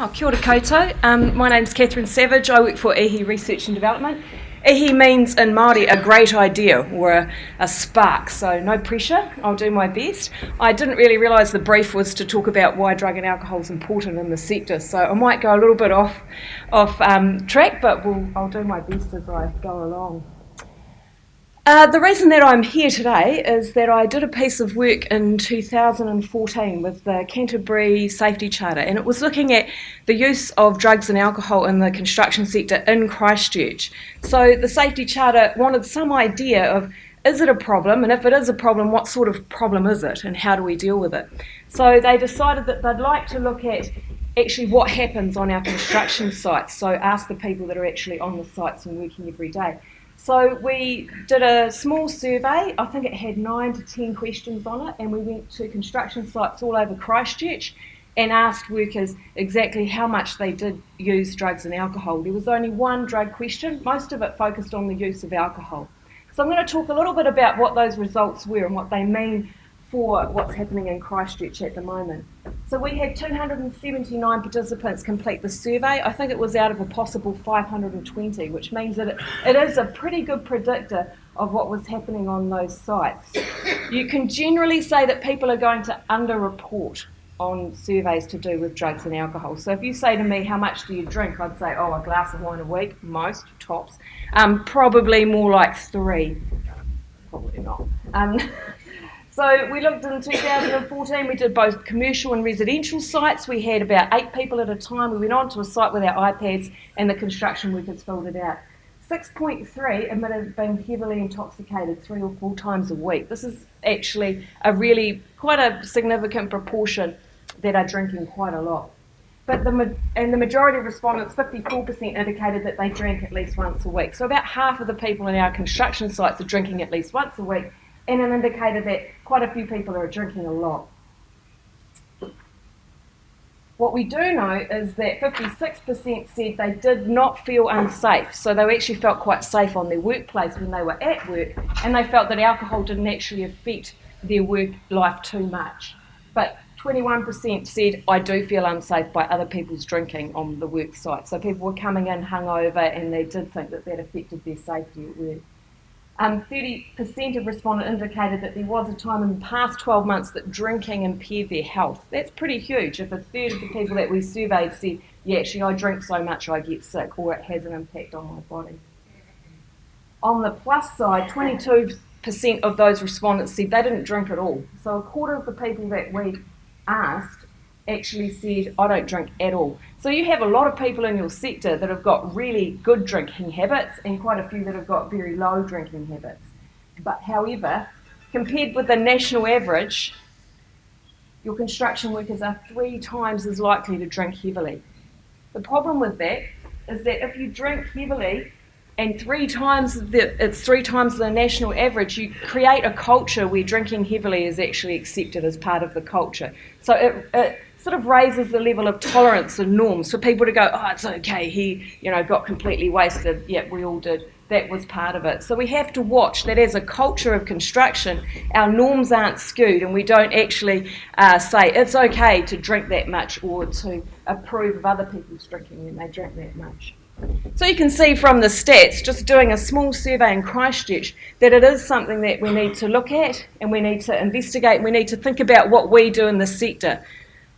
Kia ora koutou. My name's Catherine Savage. I work for IHI Research and Development. IHI means in Māori a great idea or a spark, so no pressure, I'll do my best. I didn't really realise the brief was to talk about why drug and alcohol is important in the sector, so I might go a little bit off track, but I'll do my best as I go along. The reason that I'm here today is that I did a piece of work in 2014 with the Canterbury Safety Charter, and it was looking at the use of drugs and alcohol in the construction sector in Christchurch. So the Safety Charter wanted some idea of, is it a problem, and if it is a problem, what sort of problem is it, and how do we deal with it? So they decided that they'd like to look at actually what happens on our construction sites, so ask the people that are actually on the sites and working every day. So we did a small survey. I think it had 9 to 10 questions on it, and we went to construction sites all over Christchurch and asked workers exactly how much they did use drugs and alcohol. There was only one drug question, most of it focused on the use of alcohol. So I'm going to talk a little bit about what those results were and what they mean for what's happening in Christchurch at the moment. So we had 279 participants complete the survey. I think it was out of a possible 520, which means that it is a pretty good predictor of what was happening on those sites. You can generally say that people are going to underreport on surveys to do with drugs and alcohol. So if you say to me, how much do you drink? I'd say, a glass of wine a week, most, tops. Probably more like 3. Probably not. So we looked in 2014, we did both commercial and residential sites. We had about 8 people at a time. We went on to a site with our iPads and the construction workers filled it out. 6.3 admitted being heavily intoxicated 3 or 4 times a week. This is actually quite a significant proportion that are drinking quite a lot. But the majority of respondents, 54%, indicated that they drank at least once a week. So about half of the people in our construction sites are drinking at least once a week, and an indicator that quite a few people are drinking a lot. What we do know is that 56% said they did not feel unsafe, so they actually felt quite safe on their workplace when they were at work, and they felt that alcohol didn't actually affect their work life too much. But 21% said, I do feel unsafe by other people's drinking on the work site. So people were coming in hungover and they did think that that affected their safety at work. 30% of respondents indicated that there was a time in the past 12 months that drinking impaired their health. That's pretty huge. If a third of the people that we surveyed said, yeah, actually I drink so much I get sick, or it has an impact on my body. On the plus side, 22% of those respondents said they didn't drink at all. So a quarter of the people that we asked actually said, I don't drink at all. So you have a lot of people in your sector that have got really good drinking habits and quite a few that have got very low drinking habits. But however, compared with the national average, your construction workers are 3 times as likely to drink heavily. The problem with that is that if you drink heavily and it's 3 times the national average, you create a culture where drinking heavily is actually accepted as part of the culture. So it sort of raises the level of tolerance and norms for people to go, it's okay, he got completely wasted. Yeah, we all did. That was part of it. So we have to watch that as a culture of construction, our norms aren't skewed and we don't actually say it's okay to drink that much or to approve of other people's drinking when they drink that much. So you can see from the stats, just doing a small survey in Christchurch, that it is something that we need to look at and we need to investigate and we need to think about what we do in the sector.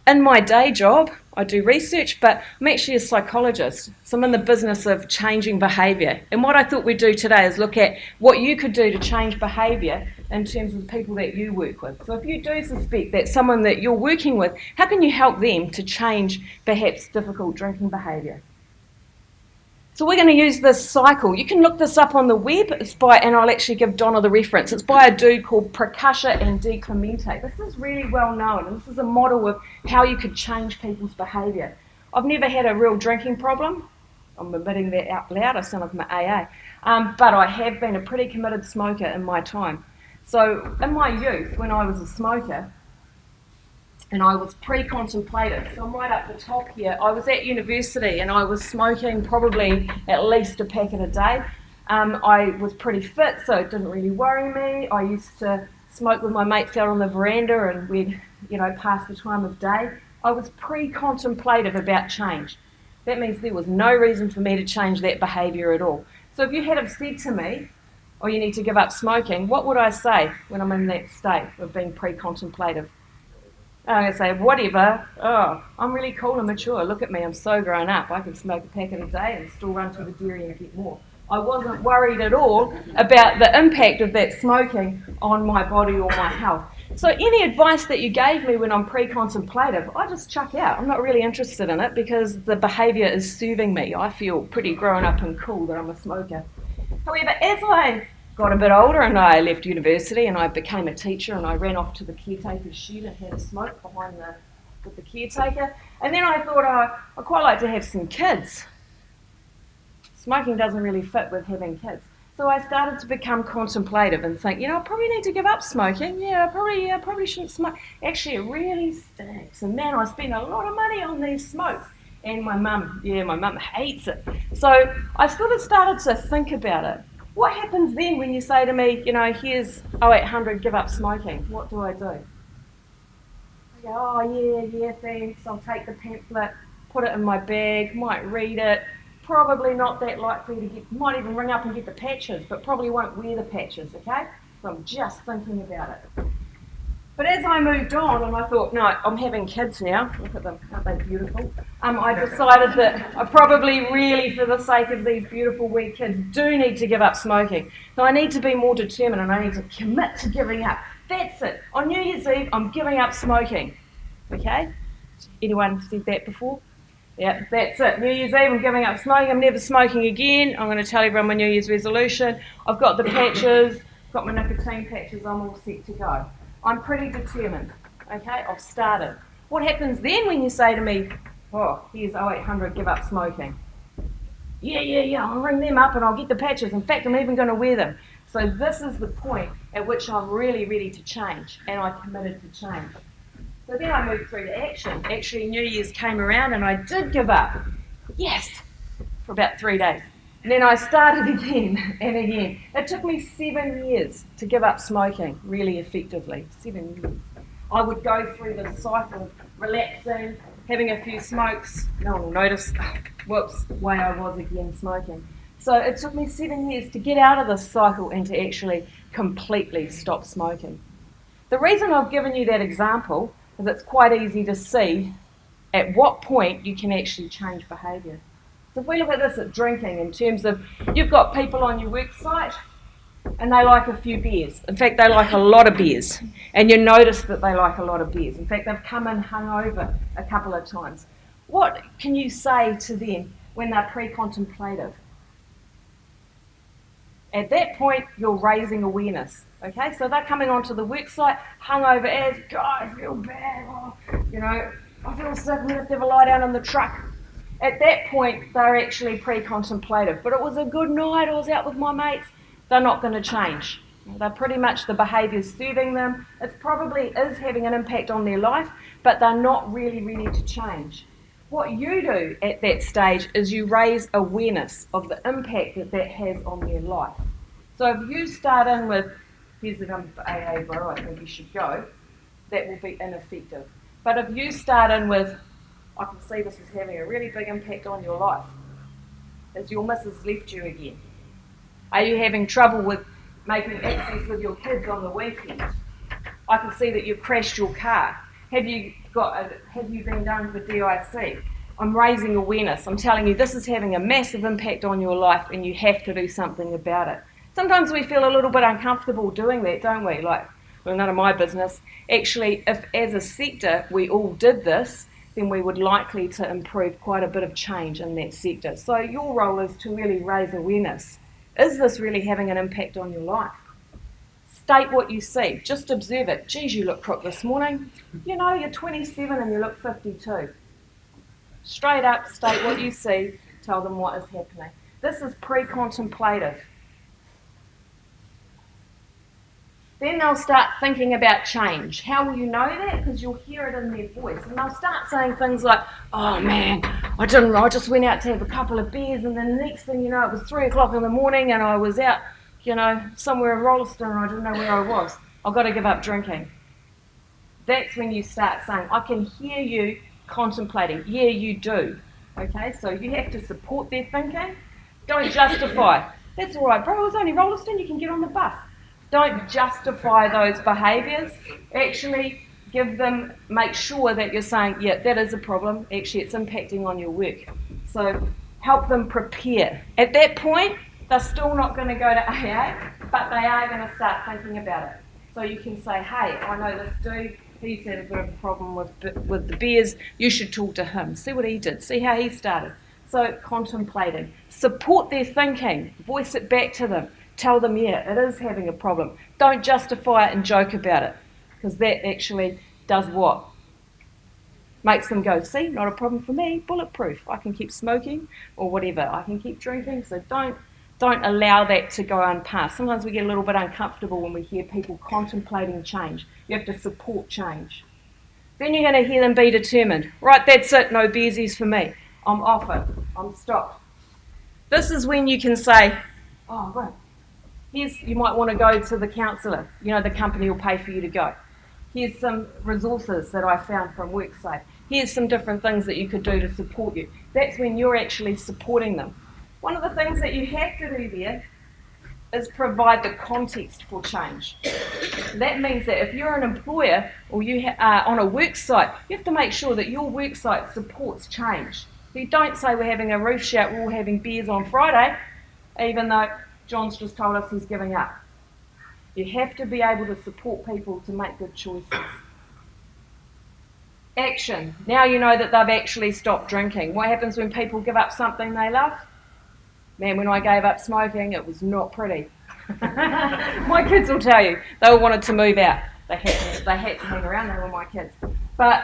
In my day job, I do research, but I'm actually a psychologist, so I'm in the business of changing behaviour. And what I thought we'd do today is look at what you could do to change behaviour in terms of the people that you work with. So if you do suspect that someone that you're working with, how can you help them to change perhaps difficult drinking behaviour? So we're going to use this cycle. You can look this up on the web. And I'll actually give Donna the reference. It's by a dude called Prakasha and De Clemente. This is really well known, and this is a model of how you could change people's behaviour. I've never had a real drinking problem. I'm admitting that out loud. I sound like I'm an AA. But I have been a pretty committed smoker in my time. So in my youth, when I was a smoker, and I was pre-contemplative, so I'm right up the top here. I was at university and I was smoking probably at least a packet a day. I was pretty fit, so it didn't really worry me. I used to smoke with my mates out on the veranda and we'd, pass the time of day. I was pre-contemplative about change. That means there was no reason for me to change that behaviour at all. So if you had have said to me, oh, you need to give up smoking, what would I say when I'm in that state of being pre-contemplative? I'm going to say, whatever, oh, I'm really cool and mature. Look at me, I'm so grown up. I can smoke a packet a day and still run to the dairy and get more. I wasn't worried at all about the impact of that smoking on my body or my health. So any advice that you gave me when I'm pre-contemplative, I just chuck out. I'm not really interested in it because the behaviour is serving me. I feel pretty grown up and cool that I'm a smoker. However, as I got a bit older and I left university and I became a teacher and I ran off to the caretaker's shed and had a smoke with the caretaker. And then I thought, I'd quite like to have some kids. Smoking doesn't really fit with having kids. So I started to become contemplative and think, I probably need to give up smoking. I probably shouldn't smoke. Actually, it really stinks. And man, I spend a lot of money on these smokes. And my mum hates it. So I sort of started to think about it. What happens then when you say to me, here's 0800, give up smoking? What do I do? I go, oh, yeah, thanks. I'll take the pamphlet, put it in my bag, might read it. Probably not that likely to might even ring up and get the patches, but probably won't wear the patches, okay? So I'm just thinking about it. But as I moved on and I thought, no, I'm having kids now. Look at them, aren't they beautiful? I decided that I probably really, for the sake of these beautiful wee kids, do need to give up smoking. So I need to be more determined and I need to commit to giving up. That's it. On New Year's Eve, I'm giving up smoking. Okay? Anyone said that before? Yeah, that's it. New Year's Eve, I'm giving up smoking. I'm never smoking again. I'm going to tell everyone my New Year's resolution. I've got the patches, got my nicotine patches. I'm all set to go. I'm pretty determined. Okay, I've started. What happens then when you say to me, oh, here's 0800, give up smoking? Yeah, I'll ring them up and I'll get the patches. In fact, I'm even going to wear them. So this is the point at which I'm really ready to change, and I committed to change. So then I moved through to action. Actually, New Year's came around and I did give up. Yes, for about 3 days. And then I started again and again. It took me 7 years to give up smoking really effectively. 7 years. I would go through the cycle of relapsing, having a few smokes. No one will notice. Whoops, way I was again smoking. So it took me 7 years to get out of this cycle and to actually completely stop smoking. The reason I've given you that example is it's quite easy to see at what point you can actually change behaviour. So if we look at this at drinking in terms of you've got people on your work site and they like a few beers. In fact, they like a lot of beers. And you notice that they like a lot of beers. In fact, they've come in hungover a couple of times. What can you say to them when they're pre-contemplative? At that point, you're raising awareness. Okay, so they're coming onto the work site, hungover as, God, I feel bad, I feel sick, I'm going to have to have a lie down in the truck. At that point, they're actually pre-contemplative. But it was a good night, I was out with my mates. They're not going to change. They're pretty much the behaviour's serving them. It probably is having an impact on their life, but they're not really ready to change. What you do at that stage is you raise awareness of the impact that that has on their life. So if you start in with, here's the number for AA, bro, I think you should go, that will be ineffective. But if you start in with, I can see this is having a really big impact on your life. Has your missus left you again? Are you having trouble with making access with your kids on the weekend? I can see that you've crashed your car. Have you been done for DIC? I'm raising awareness. I'm telling you this is having a massive impact on your life and you have to do something about it. Sometimes we feel a little bit uncomfortable doing that, don't we? Like, well, none of my business. Actually, if as a sector we all did this, then we would likely to improve quite a bit of change in that sector. So your role is to really raise awareness. Is this really having an impact on your life? State what you see. Just observe it. Geez, you look crook this morning. You're 27 and you look 52. Straight up, state what you see. Tell them what is happening. This is pre-contemplative. Then they'll start thinking about change. How will you know that? Because you'll hear it in their voice. And they'll start saying things like, oh man, I just went out to have a couple of beers and then the next thing you know, it was 3 o'clock in the morning and I was out, somewhere in Rolleston and I didn't know where I was. I've got to give up drinking. That's when you start saying, I can hear you contemplating. Yeah, you do. Okay, so you have to support their thinking. Don't justify. That's all right, bro, it was only Rolliston, you can get on the bus. Don't justify those behaviours. Actually make sure that you're saying, yeah, that is a problem. Actually, it's impacting on your work. So help them prepare. At that point, they're still not going to go to AA, but they are going to start thinking about it. So you can say, hey, I know this dude, he's had a bit of a problem with the beers, you should talk to him, see what he did, see how he started. So contemplating, support their thinking, voice it back to them, tell them, yeah, it is having a problem. Don't justify it and joke about it, because that actually does what? Makes them go, see, not a problem for me, bulletproof, I can keep smoking or whatever, I can keep drinking, so don't allow that to go unpassed. Sometimes we get a little bit uncomfortable when we hear people contemplating change. You have to support change. Then you're going to hear them be determined. Right, that's it, no beersies for me. I'm off it. I'm stopped. This is when you can say, oh, right, you might want to go to the counsellor. You know, the company will pay for you to go. Here's some resources that I found from WorkSafe. Here's some different things that you could do to support you. That's when you're actually supporting them. One of the things that you have to do there is provide the context for change. That means that if you're an employer or you are on a work site, you have to make sure that your work site supports change. You don't say we're having a roof shout, we're all having beers on Friday, even though John's just told us he's giving up. You have to be able to support people to make good choices. Action. Now you know that they've actually stopped drinking. What happens when people give up something they love? Man, when I gave up smoking, it was not pretty. My kids will tell you, they all wanted to move out. They had to hang around, they were my kids. But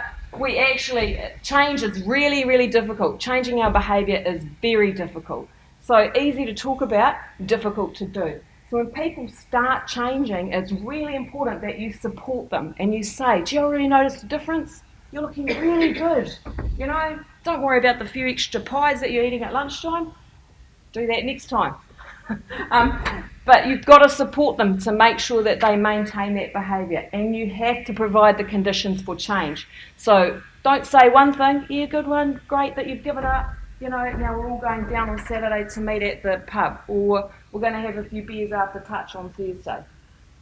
change is really, really difficult. Changing our behaviour is very difficult. So easy to talk about, difficult to do. So when people start changing, it's really important that you support them and you say, do you already notice the difference? You're looking really good. You know, don't worry about the few extra pies that you're eating at lunchtime. Do that next time. But you've got to support them to make sure that they maintain that behaviour, and you have to provide the conditions for change. So don't say one thing, yeah, good one, great that you've given up, you know, now we're all going down on Saturday to meet at the pub, or we're going to have a few beers after touch on Thursday.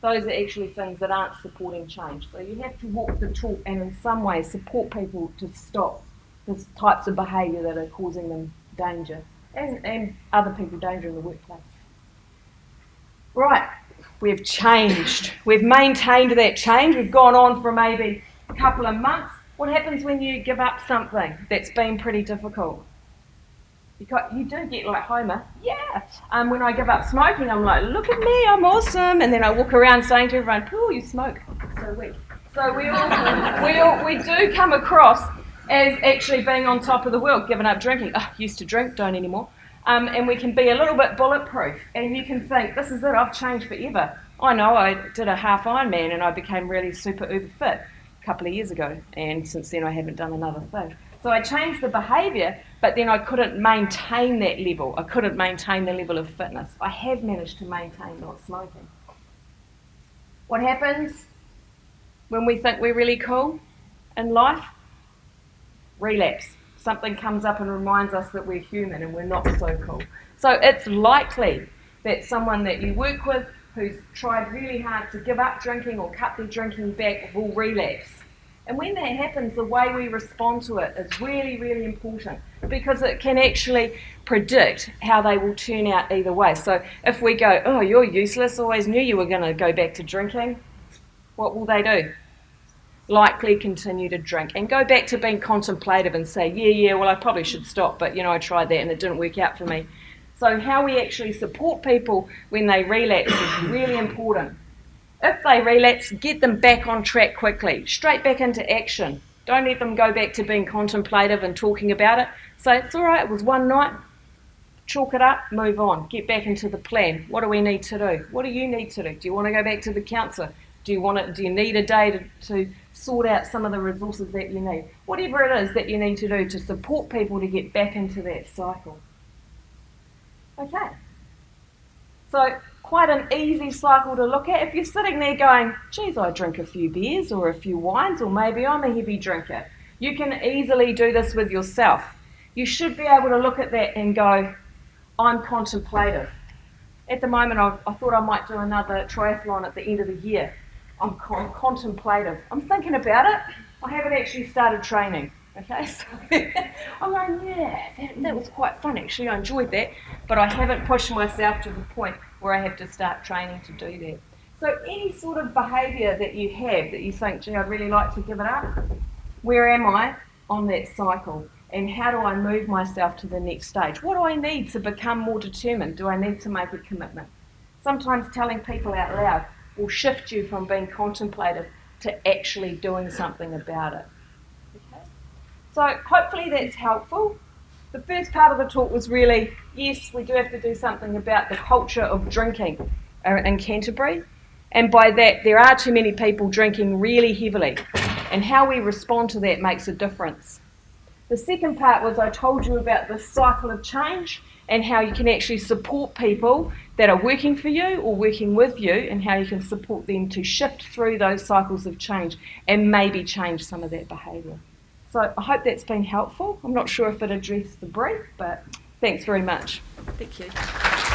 Those are actually things that aren't supporting change. So you have to walk the talk and in some ways support people to stop these types of behaviour that are causing them danger. And other people danger in the workplace. Right, we've changed. We've maintained that change. We've gone on for maybe a couple of months. What happens when you give up something that's been pretty difficult? You do get like Homer, yeah. When I give up smoking, I'm like, look at me, I'm awesome. And then I walk around saying to everyone, oh, you smoke. So weak. So we do come across as actually being on top of the world, giving up drinking. Oh, used to drink, don't anymore. And we can be a little bit bulletproof. And you can think, this is it, I've changed forever. I know, I did a half Ironman and I became really super uber fit a couple of years ago. And since then I haven't done another thing. So I changed the behaviour, but then I couldn't maintain that level. I couldn't maintain the level of fitness. I have managed to maintain not smoking. What happens when we think we're really cool in life? Relapse. Something comes up and reminds us that we're human and we're not so cool. So it's likely that someone that you work with who's tried really hard to give up drinking or cut their drinking back will relapse. And when that happens, the way we respond to it is really, really important because it can actually predict how they will turn out either way. So if we go, oh, you're useless, always knew you were going to go back to drinking, what will they do? Likely continue to drink and go back to being contemplative and say, yeah, well, I probably should stop, but, you know, I tried that and it didn't work out for me. So how we actually support people when they relapse is really important. If they relapse, get them back on track quickly, straight back into action. Don't let them go back to being contemplative and talking about it. Say, it's all right, it was one night, chalk it up, move on, get back into the plan. What do we need to do? What do you need to do? Do you want to go back to the counsellor? Do you need a day to sort out some of the resources that you need? Whatever it is that you need to do to support people to get back into that cycle. Okay. So quite an easy cycle to look at. If you're sitting there going, geez, I drink a few beers or a few wines, or maybe I'm a heavy drinker, You can easily do this with yourself. You should be able to look at that and go, I'm contemplative. At the moment, I thought I might do another triathlon at the end of the year. I'm contemplative. I'm thinking about it. I haven't actually started training. Okay, so I'm going, yeah, that was quite fun actually. I enjoyed that, but I haven't pushed myself to the point where I have to start training to do that. So any sort of behaviour that you have that you think, gee, I'd really like to give it up, where am I on that cycle? And how do I move myself to the next stage? What do I need to become more determined? Do I need to make a commitment? Sometimes telling people out loud will shift you from being contemplative to actually doing something about it. Okay? So hopefully that's helpful. The first part of the talk was really, yes, we do have to do something about the culture of drinking in Canterbury. And by that, there are too many people drinking really heavily. And how we respond to that makes a difference. The second part was I told you about the cycle of change and how you can actually support people that are working for you or working with you, and how you can support them to shift through those cycles of change and maybe change some of that behaviour. So I hope that's been helpful. I'm not sure if it addressed the brief, but thanks very much. Thank you.